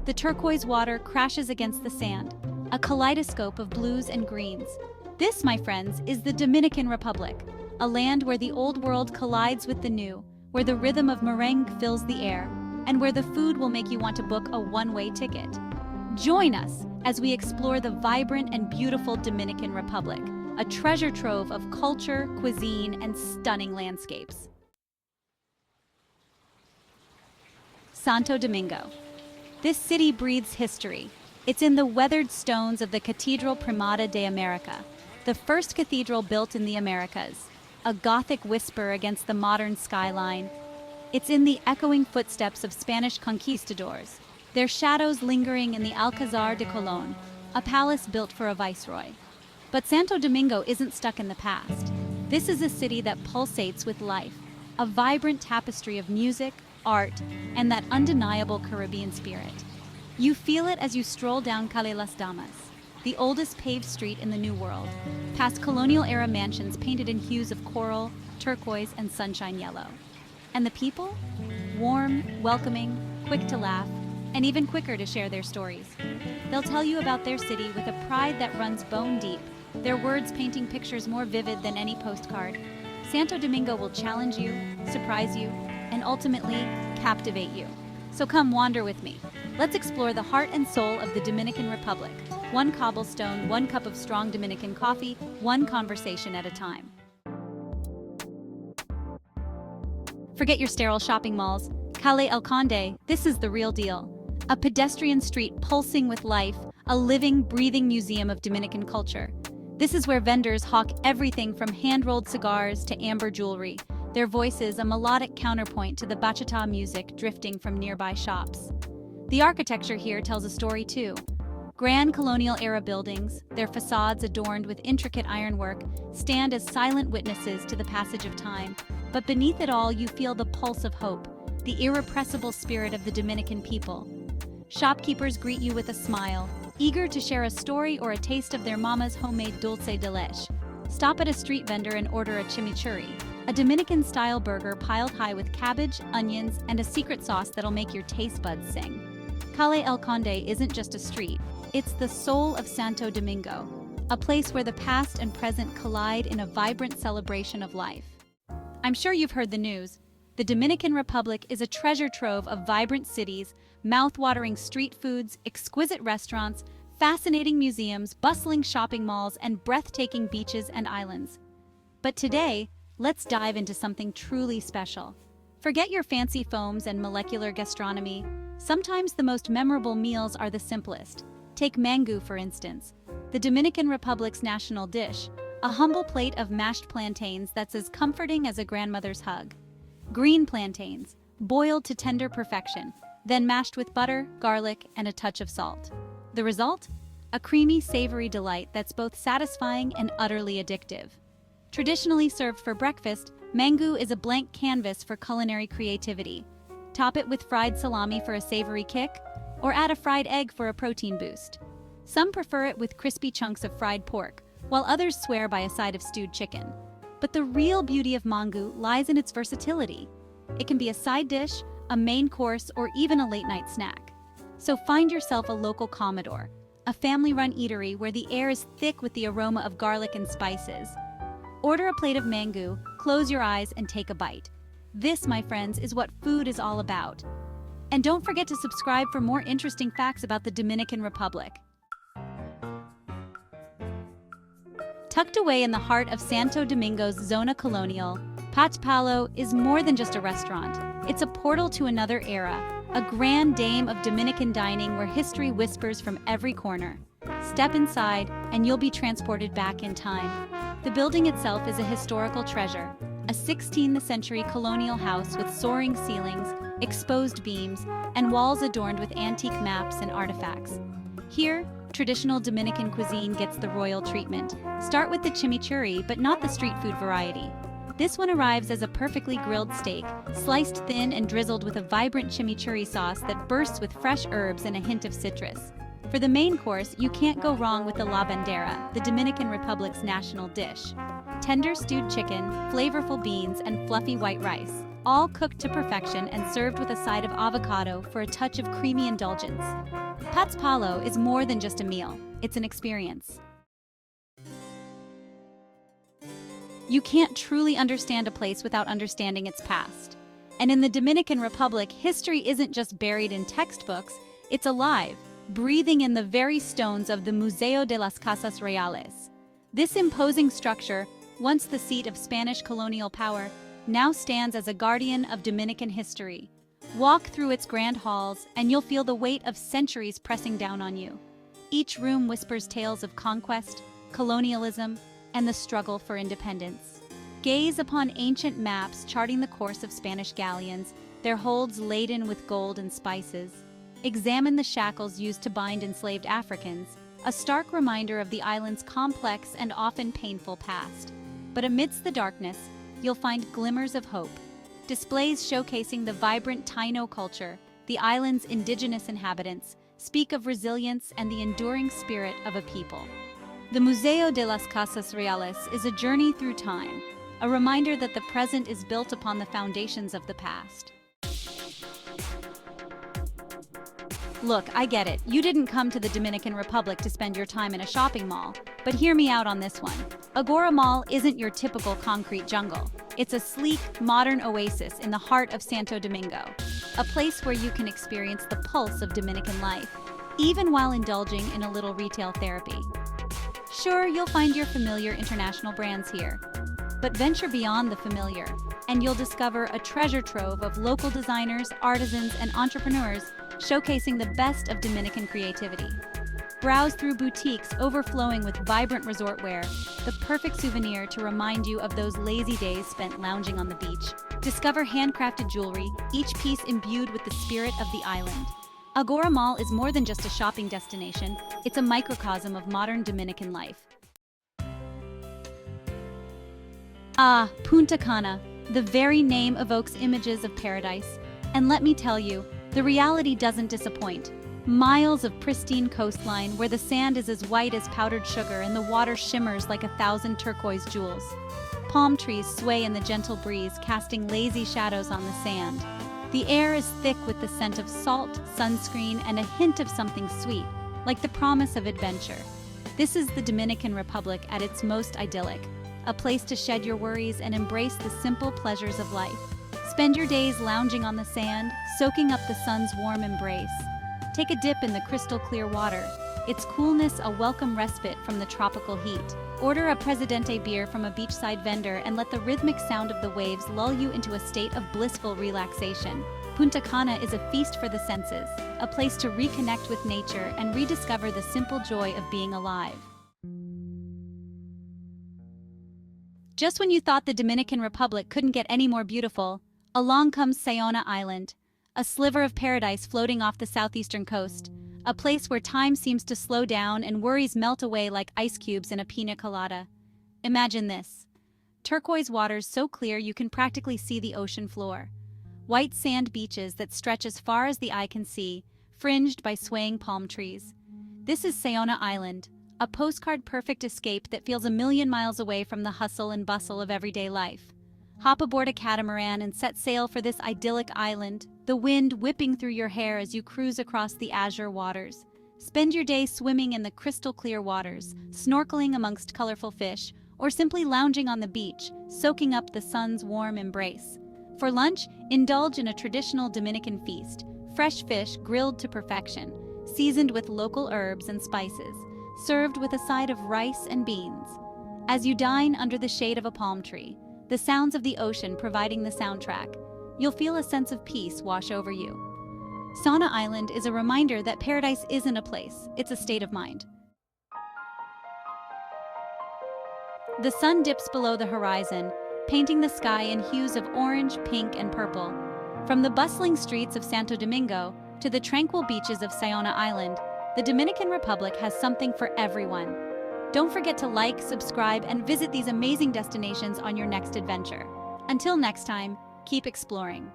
The turquoise water crashes against the sand, a kaleidoscope of blues and greens. This, my friends, is the Dominican Republic, a land where the old world collides with the new, where the rhythm of merengue fills the air, and where the food will make you want to book a one-way ticket. Join us as we explore the vibrant and beautiful Dominican Republic, a treasure trove of culture, cuisine, and stunning landscapes. Santo Domingo. This city breathes history. It's in the weathered stones of the Cathedral Primada de America, the first cathedral built in the Americas, a Gothic whisper against the modern skyline. It's in the echoing footsteps of Spanish conquistadors, their shadows lingering in the Alcázar de Colón, a palace built for a viceroy. But Santo Domingo isn't stuck in the past. This is a city that pulsates with life, a vibrant tapestry of music, art, and that undeniable Caribbean spirit. You feel it as you stroll down Calle Las Damas, the oldest paved street in the New World, past colonial-era mansions painted in hues of coral, turquoise, and sunshine yellow. And the people? Warm, welcoming, quick to laugh, and even quicker to share their stories. They'll tell you about their city with a pride that runs bone deep, their words painting pictures more vivid than any postcard. Santo Domingo will challenge you, surprise you, and ultimately captivate you. So come wander with me. Let's explore the heart and soul of the Dominican Republic. One cobblestone, one cup of strong Dominican coffee, one conversation at a time. Forget your sterile shopping malls. Calle El Conde, this is the real deal. A pedestrian street pulsing with life, a living, breathing museum of Dominican culture. This is where vendors hawk everything from hand-rolled cigars to amber jewelry, their voices a melodic counterpoint to the bachata music drifting from nearby shops. The architecture here tells a story too. Grand colonial-era buildings, their facades adorned with intricate ironwork, stand as silent witnesses to the passage of time. But beneath it all, you feel the pulse of hope, the irrepressible spirit of the Dominican people. Shopkeepers greet you with a smile, eager to share a story or a taste of their mama's homemade dulce de leche. Stop at a street vendor and order a chimichurri, a Dominican-style burger piled high with cabbage, onions, and a secret sauce that'll make your taste buds sing. Calle El Conde isn't just a street, it's the soul of Santo Domingo, a place where the past and present collide in a vibrant celebration of life. I'm sure you've heard the news. The Dominican Republic is a treasure trove of vibrant cities, mouth-watering street foods, exquisite restaurants, fascinating museums, bustling shopping malls, and breathtaking beaches and islands. But today, let's dive into something truly special. Forget your fancy foams and molecular gastronomy. Sometimes the most memorable meals are the simplest. Take mango, for instance, the Dominican Republic's national dish, a humble plate of mashed plantains that's as comforting as a grandmother's hug. Green plantains, boiled to tender perfection, then mashed with butter, garlic, and a touch of salt. The result? A creamy, savory delight that's both satisfying and utterly addictive. Traditionally served for breakfast, mango is a blank canvas for culinary creativity. Top it with fried salami for a savory kick, or add a fried egg for a protein boost. Some prefer it with crispy chunks of fried pork, while others swear by a side of stewed chicken. But the real beauty of mango lies in its versatility. It can be a side dish, a main course, or even a late-night snack. So find yourself a local Commodore, a family-run eatery where the air is thick with the aroma of garlic and spices. Order a plate of mango, close your eyes, and take a bite. This, my friends, is what food is all about. And don't forget to subscribe for more interesting facts about the Dominican Republic. Tucked away in the heart of Santo Domingo's Zona Colonial, Pat Palo is more than just a restaurant. It's a portal to another era, a grand dame of Dominican dining where history whispers from every corner. Step inside, and you'll be transported back in time. The building itself is a historical treasure, a 16th century colonial house with soaring ceilings, exposed beams, and walls adorned with antique maps and artifacts. Here, traditional Dominican cuisine gets the royal treatment. Start with the chimichurri, but not the street food variety. This one arrives as a perfectly grilled steak, sliced thin and drizzled with a vibrant chimichurri sauce that bursts with fresh herbs and a hint of citrus. For the main course, you can't go wrong with the la bandera, the Dominican Republic's national dish. Tender stewed chicken, flavorful beans, and fluffy white rice. all cooked to perfection and served with a side of avocado for a touch of creamy indulgence. Pats Palo is more than just a meal, it's an experience. You can't truly understand a place without understanding its past. And in the Dominican Republic, history isn't just buried in textbooks, it's alive, breathing in the very stones of the Museo de las Casas Reales. This imposing structure, once the seat of Spanish colonial power, now stands as a guardian of Dominican history. Walk through its grand halls, and you'll feel the weight of centuries pressing down on you. Each room whispers tales of conquest, colonialism, and the struggle for independence. Gaze upon ancient maps charting the course of Spanish galleons, their holds laden with gold and spices. Examine the shackles used to bind enslaved Africans, a stark reminder of the island's complex and often painful past. But amidst the darkness, you'll find glimmers of hope. Displays showcasing the vibrant Taino culture, the island's indigenous inhabitants, speak of resilience and the enduring spirit of a people. The Museo de las Casas Reales is a journey through time, a reminder that the present is built upon the foundations of the past. Look, I get it. You didn't come to the Dominican Republic to spend your time in a shopping mall, but hear me out on this one. Agora Mall isn't your typical concrete jungle. It's a sleek, modern oasis in the heart of Santo Domingo, a place where you can experience the pulse of Dominican life, even while indulging in a little retail therapy. Sure, you'll find your familiar international brands here, but venture beyond the familiar, and you'll discover a treasure trove of local designers, artisans, and entrepreneurs showcasing the best of Dominican creativity. Browse through boutiques overflowing with vibrant resort wear, the perfect souvenir to remind you of those lazy days spent lounging on the beach. Discover handcrafted jewelry, each piece imbued with the spirit of the island. Agora Mall is more than just a shopping destination, it's a microcosm of modern Dominican life. Ah, Punta Cana, the very name evokes images of paradise. And let me tell you, the reality doesn't disappoint. Miles of pristine coastline where the sand is as white as powdered sugar and the water shimmers like 1,000 turquoise jewels. Palm trees sway in the gentle breeze, casting lazy shadows on the sand. The air is thick with the scent of salt, sunscreen, and a hint of something sweet, like the promise of adventure. This is the Dominican Republic at its most idyllic, a place to shed your worries and embrace the simple pleasures of life. Spend your days lounging on the sand, soaking up the sun's warm embrace. Take a dip in the crystal clear water, its coolness a welcome respite from the tropical heat. Order a Presidente beer from a beachside vendor and let the rhythmic sound of the waves lull you into a state of blissful relaxation. Punta Cana is a feast for the senses, a place to reconnect with nature and rediscover the simple joy of being alive. Just when you thought the Dominican Republic couldn't get any more beautiful, along comes Zona Island, a sliver of paradise floating off the southeastern coast, a place where time seems to slow down and worries melt away like ice cubes in a pina colada. Imagine this. Turquoise waters so clear you can practically see the ocean floor. White sand beaches that stretch as far as the eye can see, fringed by swaying palm trees. This is Zona Island, a postcard-perfect escape that feels 1,000,000 miles away from the hustle and bustle of everyday life. Hop aboard a catamaran and set sail for this idyllic island, the wind whipping through your hair as you cruise across the azure waters. Spend your day swimming in the crystal-clear waters, snorkeling amongst colorful fish, or simply lounging on the beach, soaking up the sun's warm embrace. For lunch, indulge in a traditional Dominican feast, fresh fish grilled to perfection, seasoned with local herbs and spices, served with a side of rice and beans. As you dine under the shade of a palm tree, the sounds of the ocean providing the soundtrack, you'll feel a sense of peace wash over you. Zona Island is a reminder that paradise isn't a place, it's a state of mind. The sun dips below the horizon, painting the sky in hues of orange, pink, and purple. From the bustling streets of Santo Domingo to the tranquil beaches of Zona Island, the Dominican Republic has something for everyone. Don't forget to like, subscribe, and visit these amazing destinations on your next adventure. Until next time, keep exploring.